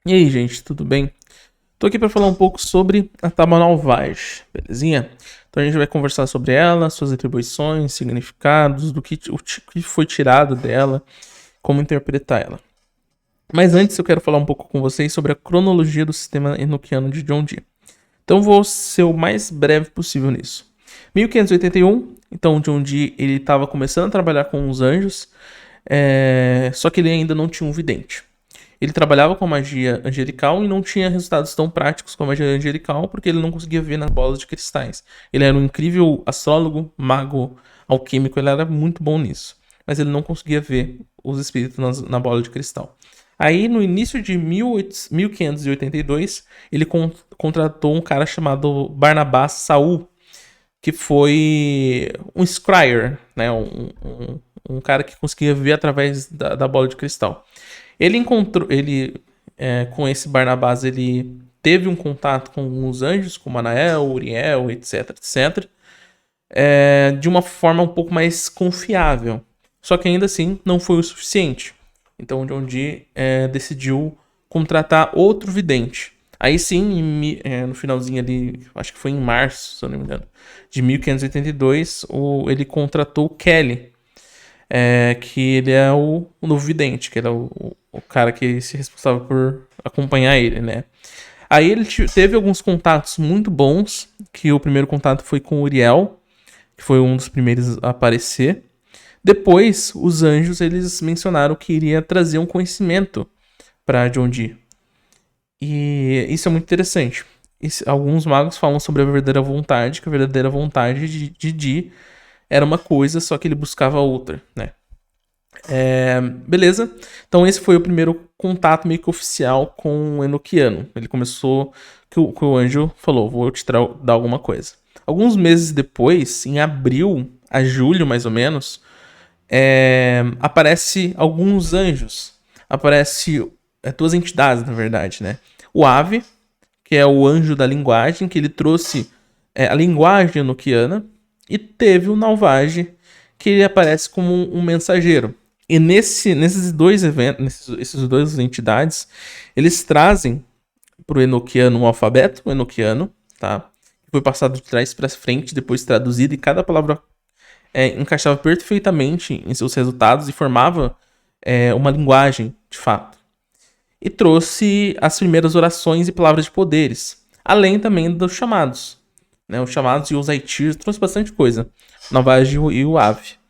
E aí, gente, tudo bem? Tô aqui para falar um pouco sobre a tábua Malvage, belezinha? Então a gente vai conversar sobre ela, suas atribuições, significados, que foi tirado dela, como interpretar ela. Mas antes eu quero falar um pouco com vocês sobre a cronologia do sistema enoquiano de John Dee. Então vou ser o mais breve possível nisso. 1581, então John Dee ele estava começando a trabalhar com os anjos, só que ele ainda não tinha um vidente. Ele trabalhava com a magia angelical e não tinha resultados tão práticos com a magia angelical porque ele não conseguia ver nas bolas de cristais. Ele era um incrível astrólogo, mago, alquímico, ele era muito bom nisso. Mas ele não conseguia ver os espíritos na bola de cristal. Aí, no início de 1582, ele contratou um cara chamado Barnabás Saul, que foi um scryer, né? Um cara que conseguia ver através da bola de cristal. Ele encontrou, com esse Barnabás, ele teve um contato com os anjos, como Anael, Uriel, etc, etc, de uma forma um pouco mais confiável. Só que ainda assim não foi o suficiente. Então John Dee decidiu contratar outro vidente. Aí sim, no finalzinho ali, acho que foi em março, se eu não me engano, de 1582, ele contratou o Kelly, que ele é o novo vidente, que ele é o cara que se responsável por acompanhar ele, né? Aí ele teve alguns contatos muito bons, que o primeiro contato foi com Uriel, que foi um dos primeiros a aparecer. Depois, os anjos eles mencionaram que iria trazer um conhecimento para John Dee. E isso é muito interessante. Alguns magos falam sobre a verdadeira vontade, que a verdadeira vontade de Dee era uma coisa, só que ele buscava outra, né? Beleza? Então esse foi o primeiro contato meio que oficial com o Enochiano. Ele começou que o anjo falou, vou te dar alguma coisa. Alguns meses depois, em abril a julho mais ou menos, aparece alguns anjos. Aparece duas entidades, na verdade, né? O Ave, que é o anjo da linguagem, que ele trouxe a linguagem enoquiana, e teve o Nalvage, que ele aparece como um mensageiro. E nesses dois eventos, esses duas entidades, eles trazem para o Enochiano um alfabeto Enochiano, tá? Foi passado de trás para frente, depois traduzido, e cada palavra encaixava perfeitamente em seus resultados e formava uma linguagem, de fato. E trouxe as primeiras orações e palavras de poderes, além também dos chamados. Né? Os chamados e os Aitirs trouxe bastante coisa. Nalvage e o Ave.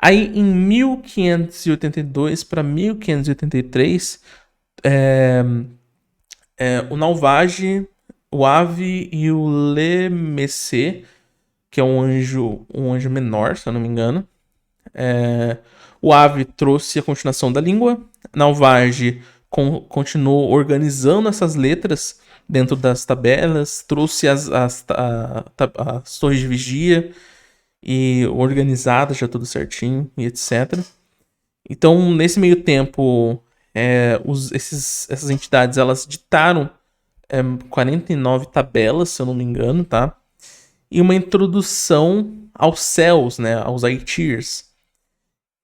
Aí, em 1582 para 1583, o Nalvage, o Ave e o Lemessé, que é um anjo menor, se eu não me engano. O Ave trouxe a continuação da língua. Nalvage continuou organizando essas letras dentro das tabelas, trouxe as torres de vigia e organizada já tudo certinho e etc. Então, nesse meio tempo, essas entidades elas ditaram 49 tabelas, se eu não me engano, tá? E uma introdução aos céus, né? Aos Aitirs.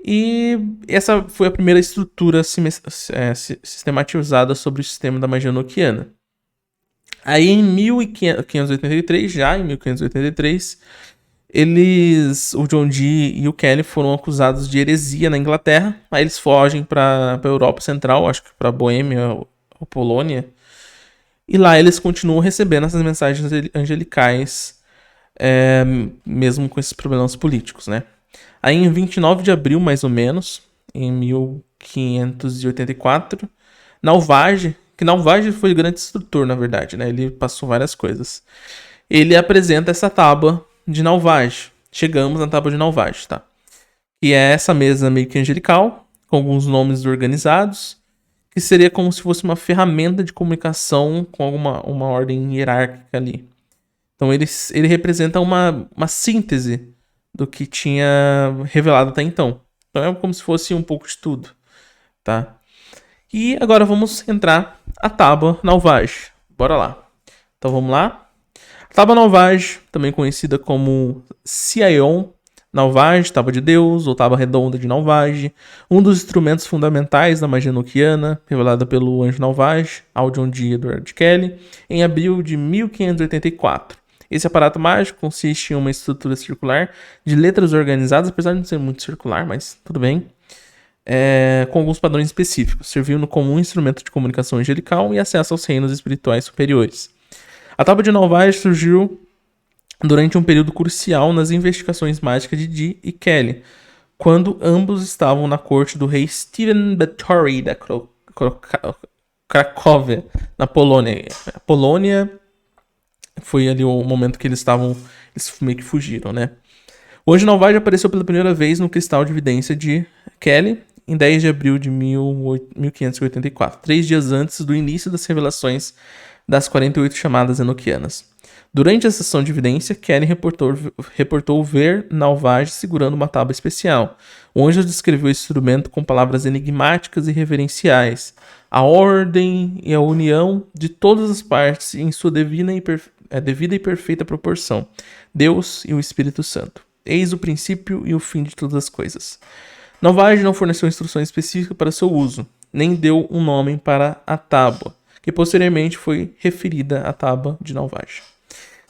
E essa foi a primeira estrutura sistematizada sobre o sistema da magia enoquiana. Aí em 1583, o John Dee e o Kelly foram acusados de heresia na Inglaterra. Aí eles fogem para a Europa Central, acho que para Boêmia ou Polônia. E lá eles continuam recebendo essas mensagens angelicais, mesmo com esses problemas políticos, né? Aí em 29 de abril, mais ou menos, em 1584, Nalvage foi o grande instrutor, na verdade, né? Ele passou várias coisas. Ele apresenta essa tábua de Nalvage. Chegamos na tábua de Nalvage, tá? E é essa mesa meio que angelical, com alguns nomes organizados, que seria como se fosse uma ferramenta de comunicação com uma ordem hierárquica ali. Então ele representa uma síntese do que tinha revelado até então. Então é como se fosse um pouco de tudo, tá? E agora vamos entrar a tábua Nalvage. Bora lá. Então vamos lá. A tábua Nalvage, também conhecida como Siaion Nauvage, tábua de Deus, ou tábua redonda de Nauvage, um dos instrumentos fundamentais da magia enoquiana, revelada pelo anjo Nauvage, ao John D. Edward Kelly, em abril de 1584. Esse aparato mágico consiste em uma estrutura circular de letras organizadas, apesar de não ser muito circular, mas tudo bem, com alguns padrões específicos, servindo como um instrumento de comunicação angelical e acesso aos reinos espirituais superiores. A tábua de Nauvage surgiu durante um período crucial nas investigações mágicas de Dee e Kelly, quando ambos estavam na corte do rei Stephen Batory da Cracóvia, na Polônia. A Polônia foi ali o momento que eles meio que fugiram, né? O anjo Nauvage apareceu pela primeira vez no cristal de evidência de Kelly em 10 de abril de 1584, 3 dias antes do início das revelações das 48 chamadas enoquianas. Durante a sessão de evidência, Kelly reportou ver Nauvage segurando uma tábua especial. O anjo descreveu esse instrumento com palavras enigmáticas e reverenciais. A ordem e a união de todas as partes em sua devida e perfeita proporção. Deus e o Espírito Santo. Eis o princípio e o fim de todas as coisas. Nauvage não forneceu instruções específicas para seu uso, nem deu um nome para a tábua, que posteriormente foi referida à tábua de Nauvage.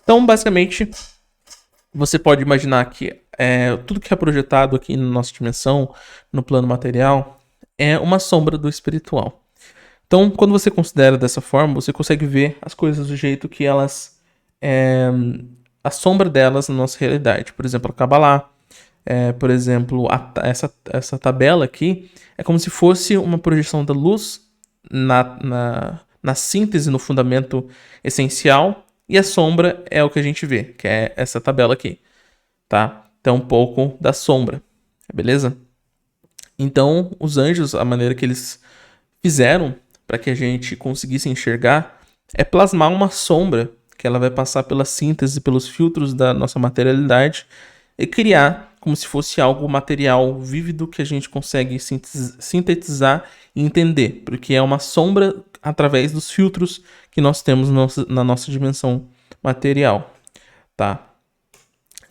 Então, basicamente, você pode imaginar que tudo que é projetado aqui na nossa dimensão, no plano material, é uma sombra do espiritual. Então, quando você considera dessa forma, você consegue ver as coisas do jeito que elas... a sombra delas na nossa realidade. Por exemplo, a Kabbalah. Por exemplo, essa tabela aqui é como se fosse uma projeção da luz na síntese, no fundamento essencial, e a sombra é o que a gente vê, que é essa tabela aqui, tá? Então, um pouco da sombra, beleza? Então, os anjos, a maneira que eles fizeram para que a gente conseguisse enxergar é plasmar uma sombra que ela vai passar pela síntese, pelos filtros da nossa materialidade e criar como se fosse algo material, vívido, que a gente consegue sintetizar e entender, porque é uma sombra através dos filtros que nós temos na nossa dimensão material, tá?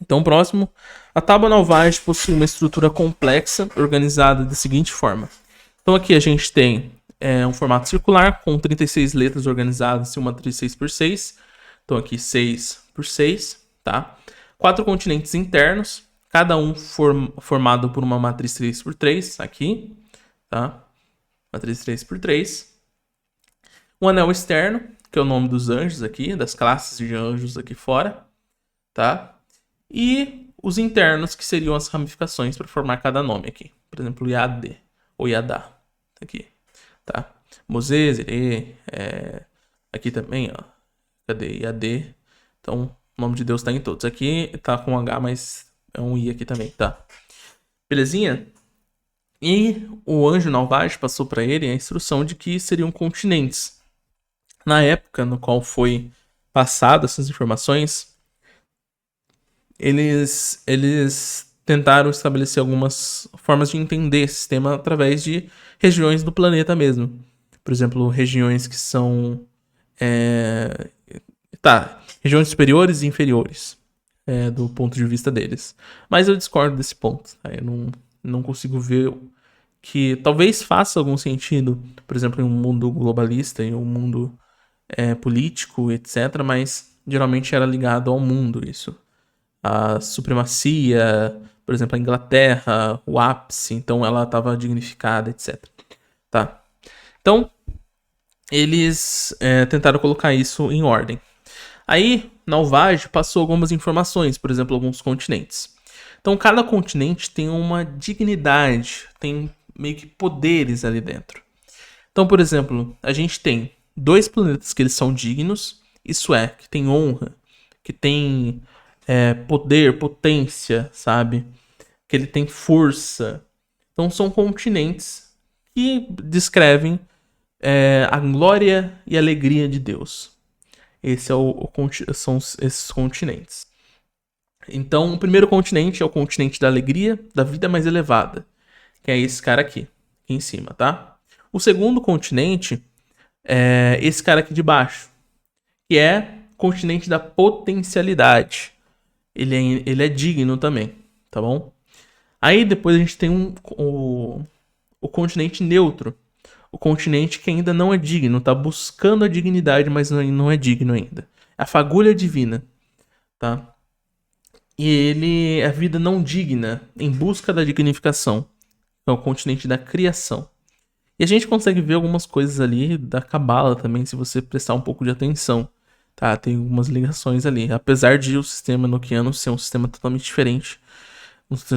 Então, próximo. A tábua Nauvage possui uma estrutura complexa, organizada da seguinte forma. Então, aqui a gente tem um formato circular, com 36 letras organizadas em uma matriz 6x6. Então, aqui 6x6, tá? 4 continentes internos, cada um formado por uma matriz 3x3, aqui, tá? Matriz 3x3. Um anel externo, que é o nome dos anjos aqui, das classes de anjos aqui fora, tá? E os internos, que seriam as ramificações para formar cada nome aqui. Por exemplo, Yad ou Yadá, aqui, tá? Moses, Ire, aqui também, ó. Cadê? Yad. Então, o nome de Deus tá em todos. Aqui tá com H, mas é um I aqui também, tá? Belezinha? E o anjo Nauvage passou para ele a instrução de que seriam continentes. Na época no qual foi passada essas informações, eles tentaram estabelecer algumas formas de entender esse sistema através de regiões do planeta mesmo. Por exemplo, regiões que são... regiões superiores e inferiores, do ponto de vista deles. Mas eu discordo desse ponto. Tá? Eu não consigo ver que talvez faça algum sentido, por exemplo, em um mundo globalista, em um mundo político, etc. Mas geralmente era ligado ao mundo isso. A supremacia, por exemplo, a Inglaterra, o ápice, então ela estava dignificada, etc. Tá? Então, eles tentaram colocar isso em ordem. Aí, Nauvage passou algumas informações, por exemplo, alguns continentes. Então, cada continente tem uma dignidade, tem meio que poderes ali dentro. Então, por exemplo, a gente tem 2 planetas que eles são dignos, isso é, que tem honra, que tem poder, potência, sabe? Que ele tem força. Então, são continentes que descrevem a glória e a alegria de Deus. São esses continentes. Então, o primeiro continente é o continente da alegria, da vida mais elevada, que é esse cara aqui em cima, tá? O segundo continente é esse cara aqui de baixo, que é o continente da potencialidade. Ele é digno também, tá bom? Aí depois a gente tem o continente neutro. O continente que ainda não é digno, tá buscando a dignidade, mas não é digno ainda. É a fagulha divina, tá? E ele é a vida não digna, em busca da dignificação. É o continente da criação. E a gente consegue ver algumas coisas ali da Cabala também, se você prestar um pouco de atenção. Tá, tem algumas ligações ali. Apesar de o sistema enoquiano ser um sistema totalmente diferente,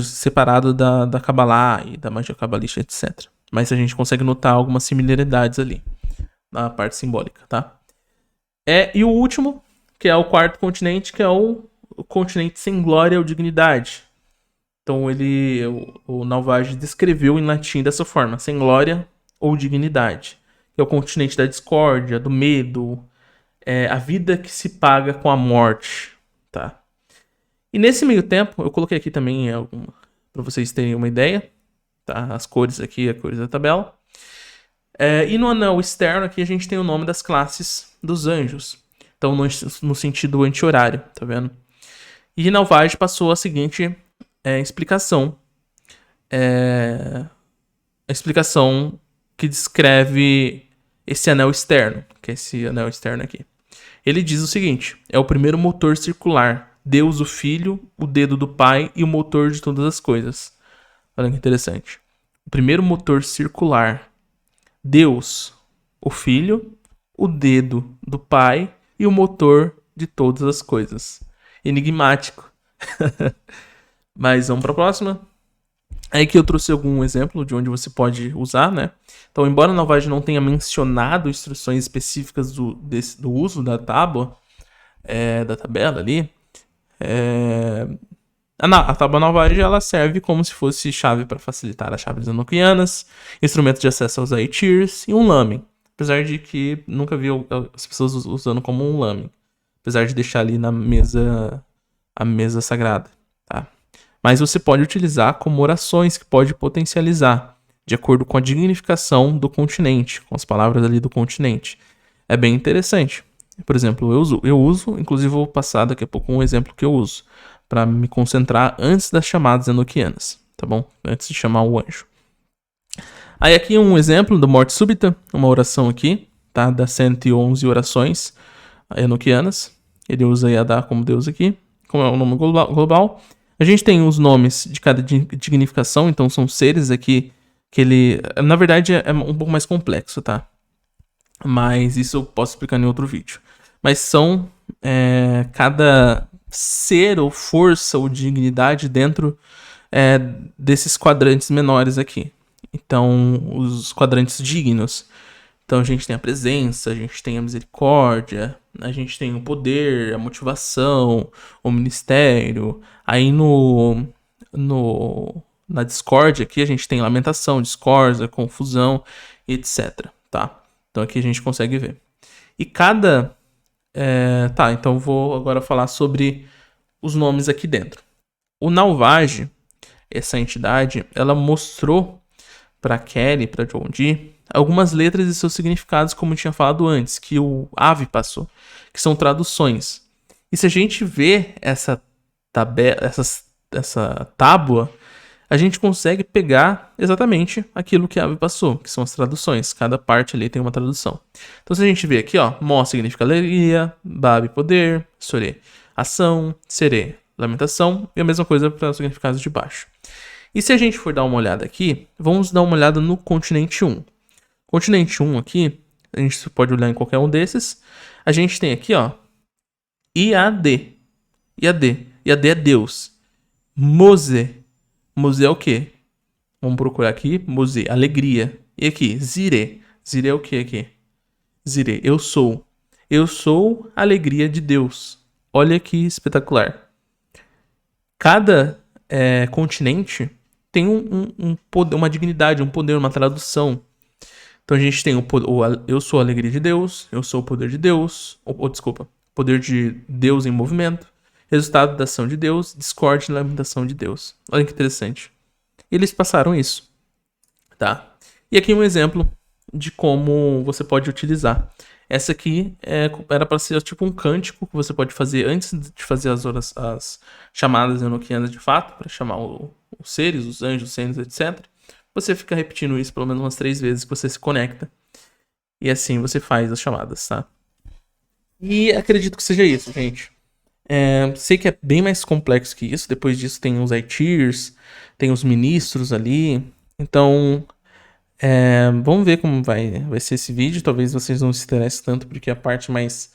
separado da Kabbalah e da magia cabalística, etc. Mas a gente consegue notar algumas similaridades ali, na parte simbólica, tá? E o último, que é o quarto continente, que é o continente sem glória ou dignidade. Então o Nalvage descreveu em latim dessa forma, sem glória ou dignidade. Que é o continente da discórdia, do medo, a vida que se paga com a morte, tá? E nesse meio tempo, eu coloquei aqui também para vocês terem uma ideia, tá? As cores aqui, a cores da tabela. E no anel externo aqui a gente tem o nome das classes dos anjos. Então no sentido anti-horário, tá vendo? E Nalvage passou a seguinte explicação. A explicação que descreve esse anel externo, que é esse anel externo aqui. Ele diz o seguinte: é o primeiro motor circular, Deus o Filho, o dedo do Pai e o motor de todas as coisas. Olha que interessante. O primeiro motor circular, Deus, o Filho, o dedo do Pai e o motor de todas as coisas. Enigmático. Mas vamos para a próxima. Aí que eu trouxe algum exemplo de onde você pode usar, né? Então, embora a Nalvage não tenha mencionado instruções específicas do uso da tábua, da tabela ali, a tábua Nalvage ela serve como se fosse chave para facilitar as chaves enoquianas, instrumento de acesso aos Aetirs e um lamen. Apesar de que nunca vi as pessoas usando como um lamen. Apesar de deixar ali na mesa, a mesa sagrada, tá? Mas você pode utilizar como orações que pode potencializar, de acordo com a dignificação do continente, com as palavras ali do continente. É bem interessante. Por exemplo, eu uso, inclusive vou passar daqui a pouco um exemplo que eu uso, para me concentrar antes das chamadas enoquianas, tá bom? Antes de chamar o anjo. Aí aqui um exemplo do Morte Súbita, uma oração aqui, tá? Das 111 orações enoquianas. Ele usa Yadá como Deus aqui, como é o nome global. A gente tem os nomes de cada dignificação, então são seres aqui que ele... Na verdade é um pouco mais complexo, tá? Mas isso eu posso explicar em outro vídeo. Mas são cada ser ou força ou dignidade dentro desses quadrantes menores aqui. Então, os quadrantes dignos. Então a gente tem a presença, a gente tem a misericórdia, a gente tem o poder, a motivação, o ministério. Aí na discórdia aqui a gente tem lamentação, discórdia, confusão, etc. Tá? Então aqui a gente consegue ver. E cada... tá, então eu vou agora falar sobre os nomes aqui dentro. O Nalvage, essa entidade, ela mostrou para Kelly, para John Dee, algumas letras e seus significados, como eu tinha falado antes, que o Ave passou, que são traduções. E se a gente vê essa tábua, a gente consegue pegar exatamente aquilo que a Ave passou, que são as traduções. Cada parte ali tem uma tradução. Então se a gente vê aqui, ó, Mó significa alegria, Babi poder, Sorê ação, Serê lamentação, e a mesma coisa para os significados de baixo. E se a gente for dar uma olhada aqui, vamos dar uma olhada no continente 1. Continente 1 aqui, a gente pode olhar em qualquer um desses. A gente tem aqui, ó, IAD. IAD. IAD é Deus. Mose. Mose é o quê? Vamos procurar aqui. Mose, alegria. E aqui, Zire. Zire é o quê aqui? Zire, eu sou. Eu sou a alegria de Deus. Olha que espetacular. Cada continente tem um poder, uma dignidade, um poder, uma tradução. Então a gente tem eu sou a alegria de Deus, eu sou o poder de Deus, poder de Deus em movimento, resultado da ação de Deus, discórdia e lamentação de Deus. Olha que interessante. E eles passaram isso, tá? E aqui um exemplo de como você pode utilizar Essa aqui era para ser tipo um cântico que você pode fazer antes de fazer as chamadas enoquianas de fato, para chamar os seres, os anjos, os seres, etc. Você fica repetindo isso pelo menos umas 3 vezes que você se conecta. E assim você faz as chamadas, tá? E acredito que seja isso, gente. Sei que é bem mais complexo que isso. Depois disso tem os IT-tiers, tem os ministros ali. Então, vamos ver como vai ser esse vídeo. Talvez vocês não se interessem tanto, porque é a parte mais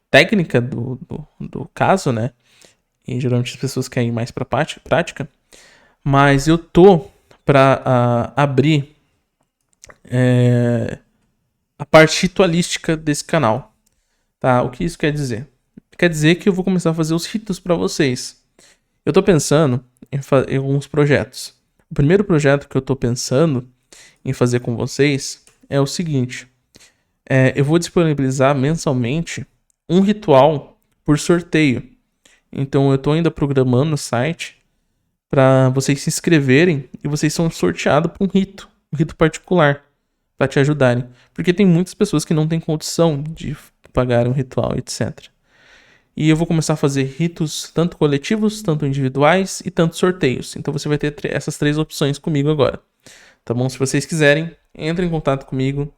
técnica do caso, né? E geralmente as pessoas querem ir mais pra prática. Mas eu tô pra abrir a parte ritualística desse canal. Tá? O que isso quer dizer? Quer dizer que eu vou começar a fazer os ritos pra vocês. Eu tô pensando em alguns projetos. O primeiro projeto que eu tô pensando em fazer com vocês é o seguinte: eu vou disponibilizar mensalmente um ritual por sorteio. Então eu tô ainda programando no site para vocês se inscreverem e vocês são sorteados por um rito particular, para te ajudarem. Porque tem muitas pessoas que não têm condição de pagar um ritual, etc. E eu vou começar a fazer ritos tanto coletivos, tanto individuais e tanto sorteios. Então você vai ter essas 3 opções comigo agora. Tá bom? Se vocês quiserem, entrem em contato comigo.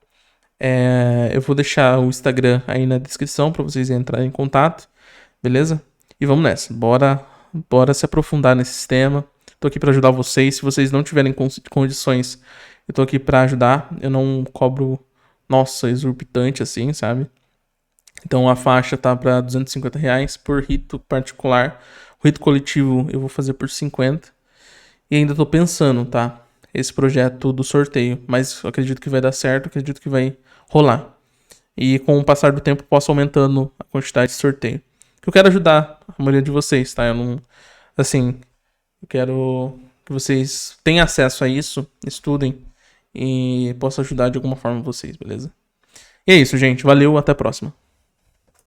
Eu vou deixar o Instagram aí na descrição para vocês entrarem em contato. Beleza? E vamos nessa. Bora se aprofundar nesse tema. Tô aqui para ajudar vocês. Se vocês não tiverem condições, eu tô aqui para ajudar. Eu não cobro, nossa, exorbitante assim, sabe? Então a faixa tá para R$ 250 por rito particular. O rito coletivo eu vou fazer por 50. E ainda tô pensando, tá? Esse projeto do sorteio. Mas eu acredito que vai dar certo, acredito que vai rolar. E com o passar do tempo posso aumentando a quantidade de sorteio. Que eu quero ajudar a maioria de vocês, tá? Eu não. Assim, eu quero que vocês tenham acesso a isso, estudem e possa ajudar de alguma forma vocês, beleza? E é isso, gente. Valeu, até a próxima.